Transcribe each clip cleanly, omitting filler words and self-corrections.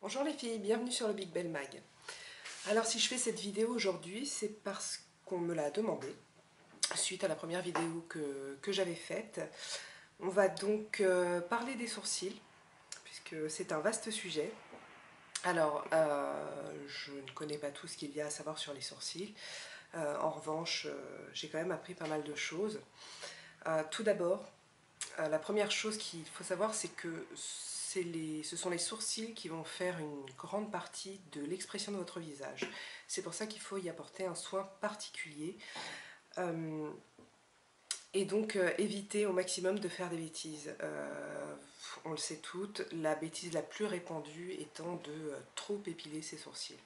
Bonjour les filles, bienvenue sur le Big Bell Mag. Alors si je fais cette vidéo aujourd'hui, c'est parce qu'on me l'a demandé, suite à la première vidéo que j'avais faite. On va donc parler des sourcils, puisque c'est un vaste sujet. Alors, je ne connais pas tout ce qu'il y a à savoir sur les sourcils. En revanche, j'ai quand même appris pas mal de choses. Tout d'abord, la première chose qu'il faut savoir, c'est que ce sont les sourcils qui vont faire une grande partie de l'expression de votre visage. C'est pour ça qu'il faut y apporter un soin particulier. Et donc éviter au maximum de faire des bêtises. On le sait toutes, la bêtise la plus répandue étant de trop épiler ses sourcils.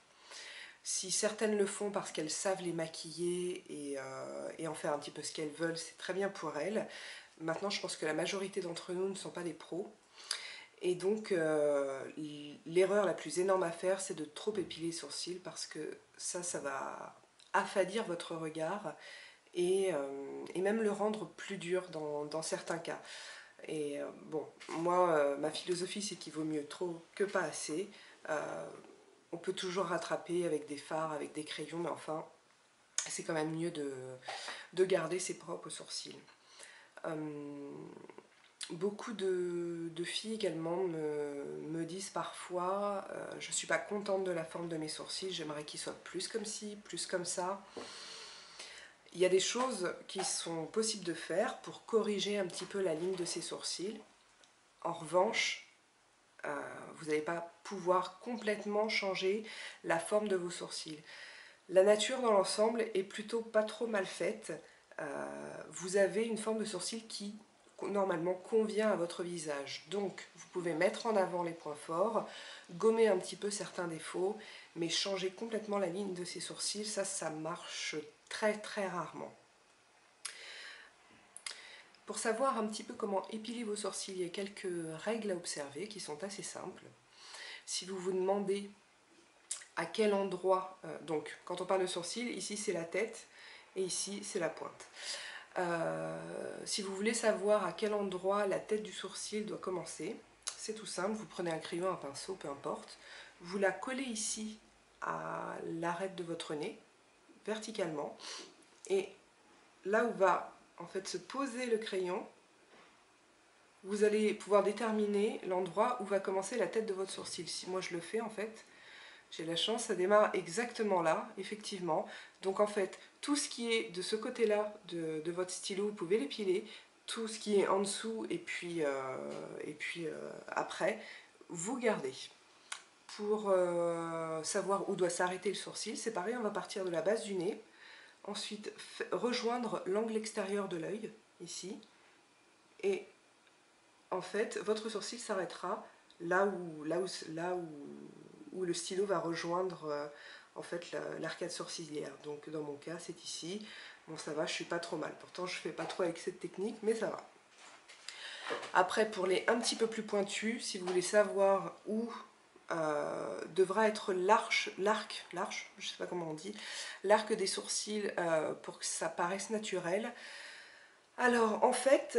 Si certaines le font parce qu'elles savent les maquiller et en faire un petit peu ce qu'elles veulent, c'est très bien pour elles. Maintenant, je pense que la majorité d'entre nous ne sont pas des pros. Et donc, l'erreur la plus énorme à faire, c'est de trop épiler les sourcils parce que ça va affadir votre regard et même le rendre plus dur dans certains cas. Et bon, moi, ma philosophie, c'est qu'il vaut mieux trop que pas assez. On peut toujours rattraper avec des fards, avec des crayons, mais enfin, c'est quand même mieux de garder ses propres sourcils. Beaucoup de filles également me disent parfois je ne suis pas contente de la forme de mes sourcils, j'aimerais qu'ils soient plus comme ci, plus comme ça. Il y a des choses qui sont possibles de faire pour corriger un petit peu la ligne de ces sourcils. En revanche, vous n'allez pas pouvoir complètement changer la forme de vos sourcils. La nature dans l'ensemble est plutôt pas trop mal faite. Vous avez une forme de sourcil qui normalement convient à votre visage. Donc vous pouvez mettre en avant les points forts, gommer un petit peu certains défauts, mais changer complètement la ligne de ces sourcils, ça marche très rarement. Pour savoir un petit peu comment épiler vos sourcils, il y a quelques règles à observer qui sont assez simples. Si vous vous demandez à quel endroit, donc quand on parle de sourcils, ici c'est la tête et ici c'est la pointe. Si vous voulez savoir à quel endroit la tête du sourcil doit commencer, c'est tout simple, vous prenez un crayon, un pinceau, peu importe, vous la collez ici à l'arête de votre nez, verticalement, et là où va en fait se poser le crayon, vous allez pouvoir déterminer l'endroit où va commencer la tête de votre sourcil. Si moi je le fais en fait, j'ai la chance, ça démarre exactement là, effectivement. Donc en fait, tout ce qui est de ce côté-là de votre stylo, vous pouvez l'épiler. Tout ce qui est en dessous et puis après, vous gardez. Pour savoir où doit s'arrêter le sourcil, c'est pareil, on va partir de la base du nez. Ensuite, rejoindre l'angle extérieur de l'œil, ici. Et en fait, votre sourcil s'arrêtera où le stylo va rejoindre en fait l'arcade sourcilière. Donc dans mon cas, c'est ici. Bon, ça va, je suis pas trop mal. Pourtant, je fais pas trop avec cette technique, mais ça va. Après, pour les un petit peu plus pointus, si vous voulez savoir où devra être l'arc, je sais pas comment on dit, l'arc des sourcils pour que ça paraisse naturel. Alors en fait,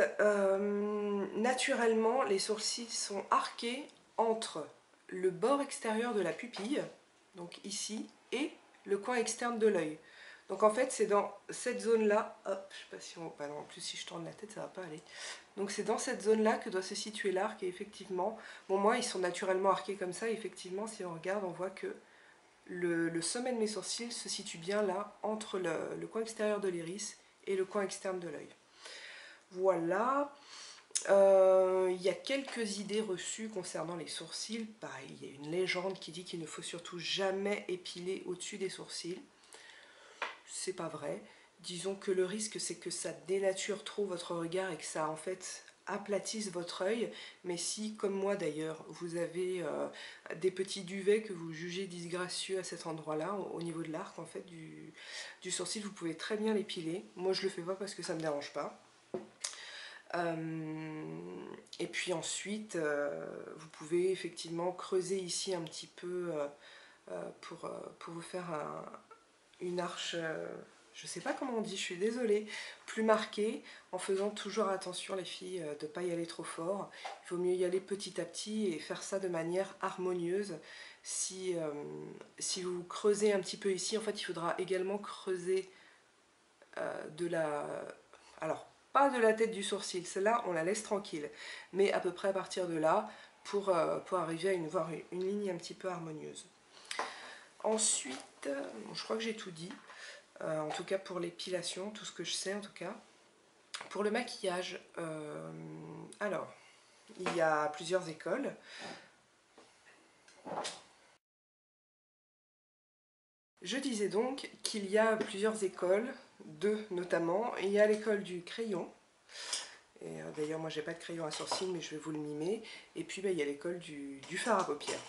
naturellement, les sourcils sont arqués entre le bord extérieur de la pupille, donc ici, et le coin externe de l'œil. Donc en fait, c'est dans cette zone-là, hop, je sais pas si on... Bah non, en plus si je tourne la tête, ça va pas aller. Donc c'est dans cette zone-là que doit se situer l'arc, et effectivement, bon moi, ils sont naturellement arqués comme ça, et effectivement, si on regarde, on voit que le sommet de mes sourcils se situe bien là, entre le coin extérieur de l'iris et le coin externe de l'œil. Voilà, il y a quelques idées reçues concernant les sourcils. Pareil, il y a une légende qui dit qu'il ne faut surtout jamais épiler au-dessus des sourcils. C'est pas vrai. Disons que le risque, c'est que ça dénature trop votre regard et que ça en fait aplatisse votre œil. Mais si, comme moi d'ailleurs, vous avez des petits duvets que vous jugez disgracieux à cet endroit-là, au niveau de l'arc en fait du sourcil, vous pouvez très bien l'épiler. Moi je le fais pas parce que ça me dérange pas. Et puis ensuite, vous pouvez effectivement creuser ici un petit peu pour vous faire une arche je sais pas comment on dit, je suis désolée, plus marqué, en faisant toujours attention les filles de ne pas y aller trop fort. Il vaut mieux y aller petit à petit et faire ça de manière harmonieuse. Si vous creusez un petit peu ici, en fait il faudra également creuser de la... Alors, pas de la tête du sourcil, celle-là on la laisse tranquille, mais à peu près à partir de là, pour arriver à voir une ligne un petit peu harmonieuse. Ensuite, bon, je crois que j'ai tout dit. En tout cas pour l'épilation, tout ce que je sais en tout cas. Pour le maquillage, alors, il y a plusieurs écoles. Je disais donc qu'il y a plusieurs écoles, deux notamment. Il y a l'école du crayon. Et d'ailleurs, moi j'ai pas de crayon à sourcils, mais je vais vous le mimer. Et puis il y a l'école du fard à paupières.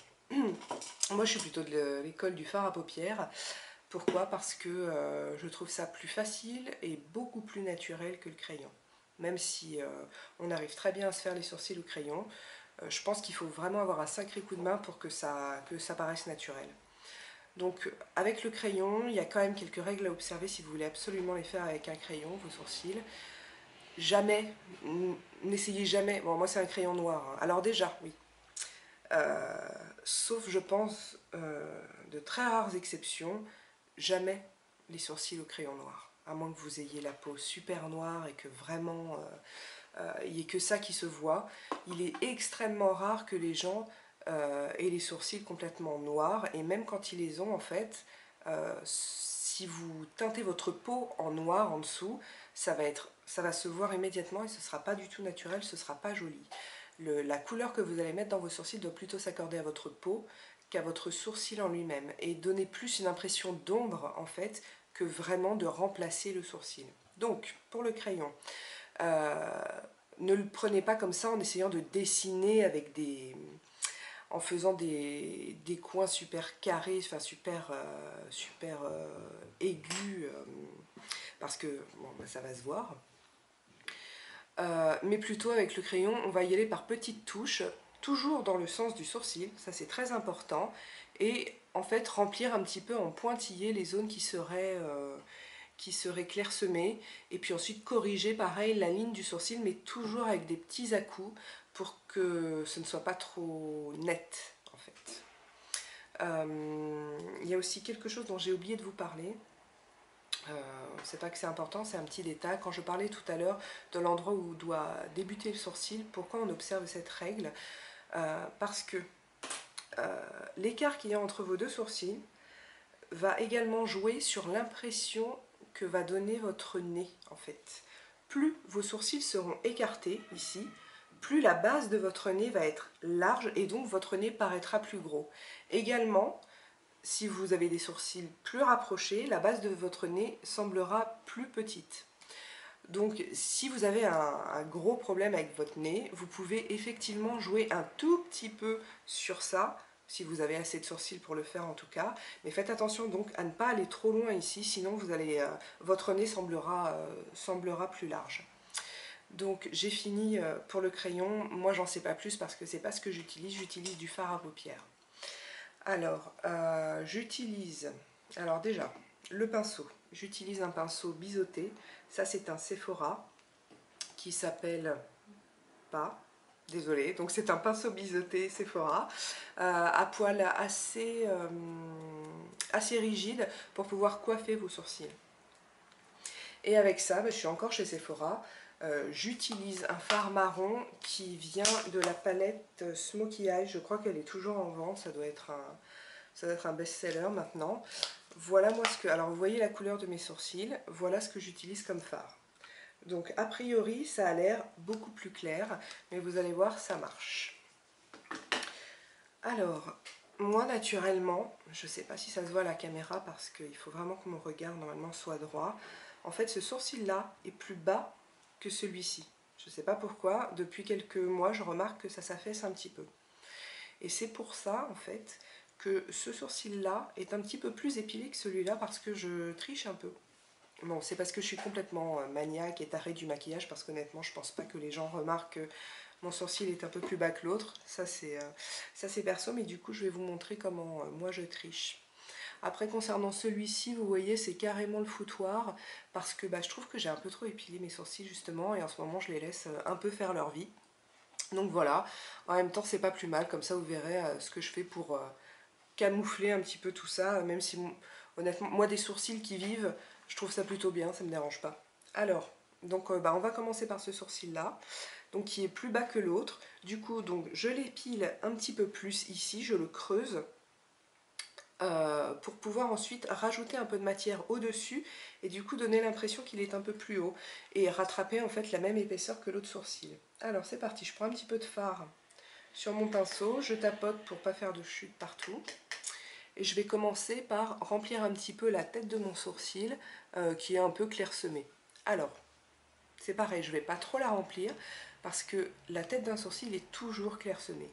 Moi je suis plutôt de l'école du fard à paupières. Pourquoi? Parce que je trouve ça plus facile et beaucoup plus naturel que le crayon. Même si on arrive très bien à se faire les sourcils au crayon, je pense qu'il faut vraiment avoir un sacré coup de main pour que ça paraisse naturel. Donc avec le crayon, il y a quand même quelques règles à observer si vous voulez absolument les faire avec un crayon, vos sourcils. Jamais, n'essayez jamais, bon moi c'est un crayon noir, hein. Alors déjà, oui, sauf je pense de très rares exceptions, jamais les sourcils au crayon noir, à moins que vous ayez la peau super noire et que vraiment il n'y ait que ça qui se voit. Il est extrêmement rare que les gens aient les sourcils complètement noirs, et même quand ils les ont en fait, si vous teintez votre peau en noir en dessous, ça va se voir immédiatement et ce ne sera pas du tout naturel, ce ne sera pas joli. La couleur que vous allez mettre dans vos sourcils doit plutôt s'accorder à votre peau qu'à votre sourcil en lui-même, et donner plus une impression d'ombre en fait que vraiment de remplacer le sourcil. Donc pour le crayon, ne le prenez pas comme ça en essayant de dessiner avec en faisant des coins super carrés, enfin super aigus, parce que bon, ça va se voir. Mais plutôt avec le crayon, on va y aller par petites touches, toujours dans le sens du sourcil, ça c'est très important, et en fait remplir un petit peu en pointillé les zones qui seraient clairsemées, et puis ensuite corriger pareil la ligne du sourcil, mais toujours avec des petits à-coups pour que ce ne soit pas trop net en fait. Il y a aussi quelque chose dont j'ai oublié de vous parler. C'est pas que c'est important, c'est un petit détail. Quand je parlais tout à l'heure de l'endroit où doit débuter le sourcil, pourquoi on observe cette règle? Parce que l'écart qu'il y a entre vos deux sourcils va également jouer sur l'impression que va donner votre nez en fait. Plus vos sourcils seront écartés ici, plus la base de votre nez va être large et donc votre nez paraîtra plus gros. Également, si vous avez des sourcils plus rapprochés, la base de votre nez semblera plus petite. Donc si vous avez un gros problème avec votre nez, vous pouvez effectivement jouer un tout petit peu sur ça, si vous avez assez de sourcils pour le faire en tout cas. Mais faites attention donc à ne pas aller trop loin ici, sinon votre nez semblera plus large. Donc j'ai fini pour le crayon. Moi j'en sais pas plus parce que c'est pas ce que j'utilise du fard à paupières. Alors, j'utilise, alors déjà, le pinceau. J'utilise un pinceau biseauté. Ça, c'est un Sephora qui s'appelle pas, désolée. Donc, c'est un pinceau biseauté Sephora à poil assez rigide pour pouvoir coiffer vos sourcils. Et avec ça, je suis encore chez Sephora. J'utilise un fard marron qui vient de la palette Smokey Eye. Je crois qu'elle est toujours en vente. Ça doit être un best-seller maintenant. Voilà moi ce que... Alors vous voyez la couleur de mes sourcils. Voilà ce que j'utilise comme fard. Donc a priori ça a l'air beaucoup plus clair. Mais vous allez voir, ça marche. Alors, moi naturellement, je ne sais pas si ça se voit à la caméra parce qu'il faut vraiment que mon regard normalement soit droit. En fait ce sourcil là est plus bas que celui-ci. Je ne sais pas pourquoi, depuis quelques mois je remarque que ça s'affaisse un petit peu. Et c'est pour ça en fait que ce sourcil là est un petit peu plus épilé que celui-là parce que je triche un peu. Bon, c'est parce que je suis complètement maniaque et tarée du maquillage, parce qu'honnêtement je pense pas que les gens remarquent que mon sourcil est un peu plus bas que l'autre. Ça c'est perso, mais du coup je vais vous montrer comment moi je triche. Après concernant celui-ci, vous voyez, c'est carrément le foutoir parce que je trouve que j'ai un peu trop épilé mes sourcils justement et en ce moment je les laisse un peu faire leur vie. Donc voilà, en même temps c'est pas plus mal, comme ça vous verrez ce que je fais pour camoufler un petit peu tout ça, même si honnêtement, moi des sourcils qui vivent, je trouve ça plutôt bien, ça me dérange pas. Alors, donc on va commencer par ce sourcil là, donc qui est plus bas que l'autre. Du coup, donc je l'épile un petit peu plus ici, je le creuse. Pour pouvoir ensuite rajouter un peu de matière au-dessus et du coup donner l'impression qu'il est un peu plus haut et rattraper en fait la même épaisseur que l'autre sourcil. Alors c'est parti, je prends un petit peu de fard sur mon pinceau, je tapote pour pas faire de chute partout et je vais commencer par remplir un petit peu la tête de mon sourcil qui est un peu clairsemée. Alors c'est pareil, je vais pas trop la remplir parce que la tête d'un sourcil est toujours clairsemée.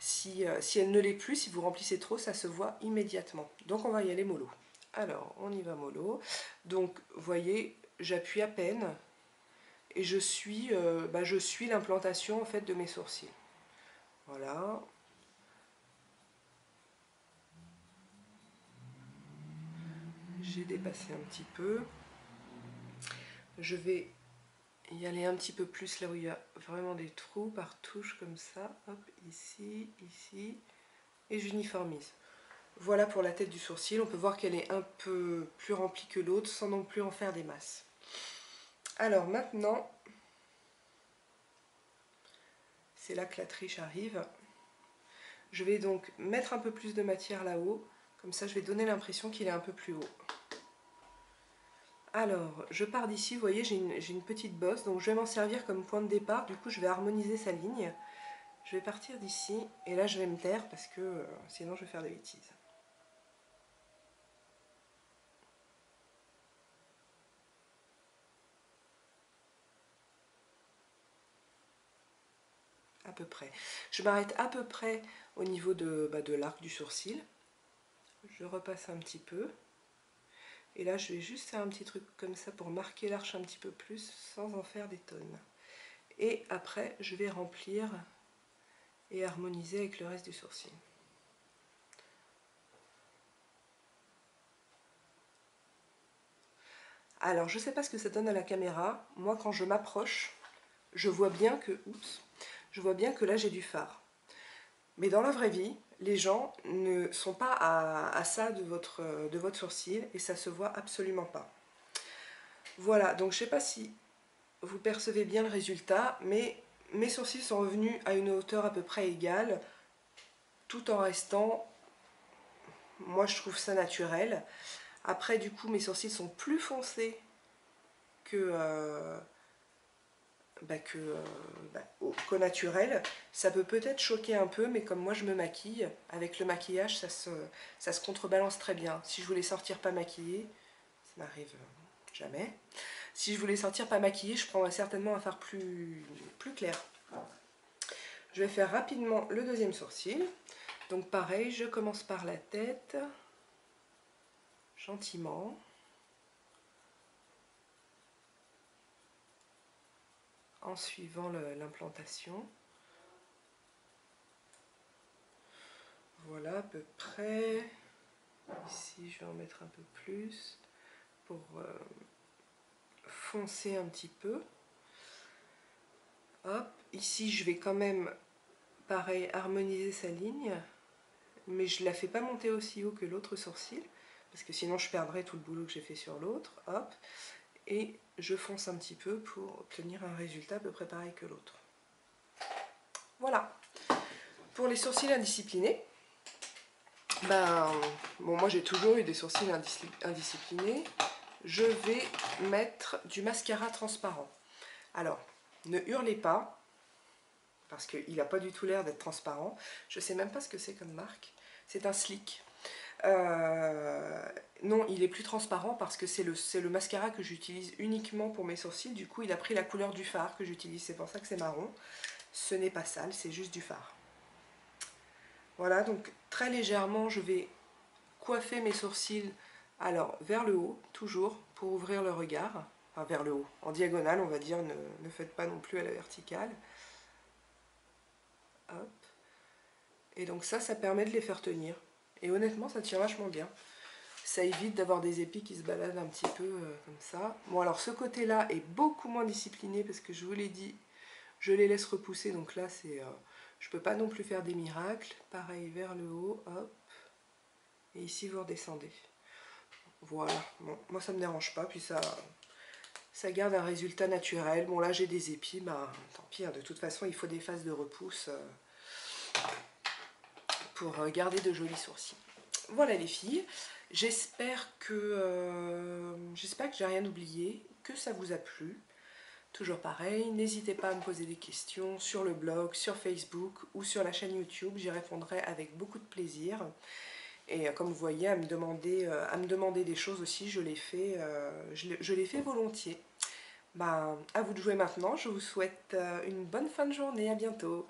Si elle ne l'est plus, si vous remplissez trop, ça se voit immédiatement. Donc on va y aller mollo. Alors, on y va mollo. Donc, vous voyez, j'appuie à peine et je suis l'implantation en fait de mes sourcils. Voilà. J'ai dépassé un petit peu. Je vais y aller un petit peu plus là où il y a vraiment des trous par touche comme ça. Hop, ici, ici. Et j'uniformise. Voilà pour la tête du sourcil, on peut voir qu'elle est un peu plus remplie que l'autre sans non plus en faire des masses. Alors maintenant, c'est là que la triche arrive. Je vais donc mettre un peu plus de matière là-haut, comme ça je vais donner l'impression qu'il est un peu plus haut. Alors, je pars d'ici, vous voyez, j'ai une petite bosse, donc je vais m'en servir comme point de départ, du coup je vais harmoniser sa ligne. Je vais partir d'ici, et là je vais me taire parce que sinon je vais faire des bêtises. À peu près. Je m'arrête à peu près au niveau de l'arc du sourcil. Je repasse un petit peu. Et là, je vais juste faire un petit truc comme ça pour marquer l'arche un petit peu plus sans en faire des tonnes. Et après, je vais remplir et harmoniser avec le reste du sourcil. Alors, je ne sais pas ce que ça donne à la caméra. Moi, quand je m'approche, je vois bien que là, j'ai du fard. Mais dans la vraie vie, les gens ne sont pas à ça de votre sourcil et ça se voit absolument pas. Voilà, donc je ne sais pas si vous percevez bien le résultat, mais mes sourcils sont revenus à une hauteur à peu près égale, tout en restant, moi je trouve ça naturel. Après du coup mes sourcils sont plus foncés que, qu'au naturel. Ça peut peut-être choquer un peu, mais comme moi je me maquille, avec le maquillage ça se contrebalance très bien. Si je voulais sortir pas maquillée, ça n'arrive jamais. Si je voulais sortir pas maquillée, je prendrais certainement un fard plus clair. Je vais faire rapidement le deuxième sourcil. Donc pareil, je commence par la tête, gentiment. En suivant l'implantation. Voilà à peu près. Ici, je vais en mettre un peu plus pour foncer un petit peu. Hop, ici, je vais quand même, pareil, harmoniser sa ligne, mais je ne la fais pas monter aussi haut que l'autre sourcil, parce que sinon je perdrais tout le boulot que j'ai fait sur l'autre. Hop, et je fonce un petit peu pour obtenir un résultat à peu près pareil que l'autre. Voilà. Pour les sourcils indisciplinés, bon, moi j'ai toujours eu des sourcils indisciplinés. Je vais mettre du mascara transparent. Alors, ne hurlez pas, parce qu'il n'a pas du tout l'air d'être transparent. Je ne sais même pas ce que c'est comme marque. C'est un Slick. Non, il est plus transparent parce que c'est le mascara que j'utilise uniquement pour mes sourcils. Du coup, il a pris la couleur du fard que j'utilise. C'est pour ça que c'est marron. Ce n'est pas sale, c'est juste du fard. Voilà, donc très légèrement, je vais coiffer mes sourcils alors vers le haut, toujours, pour ouvrir le regard. Enfin, vers le haut, en diagonale, on va dire, ne faites pas non plus à la verticale. Hop. Et donc ça permet de les faire tenir. Et honnêtement, ça tient vachement bien. Ça évite d'avoir des épis qui se baladent un petit peu comme ça. Bon, alors ce côté-là est beaucoup moins discipliné parce que je vous l'ai dit, je les laisse repousser. Donc là, je peux pas non plus faire des miracles. Pareil, vers le haut, hop. Et ici, vous redescendez. Voilà. Bon, moi, ça me dérange pas. Puis ça garde un résultat naturel. Bon, là, j'ai des épis. Bah, tant pis. Hein, de toute façon, il faut des phases de repousse pour garder de jolis sourcils. Voilà les filles, j'espère que j'ai rien oublié, que ça vous a plu. Toujours pareil, n'hésitez pas à me poser des questions sur le blog, sur Facebook ou sur la chaîne YouTube, j'y répondrai avec beaucoup de plaisir. Et comme vous voyez, à me demander des choses aussi, je les fais volontiers. Ben, à vous de jouer maintenant, je vous souhaite une bonne fin de journée, à bientôt.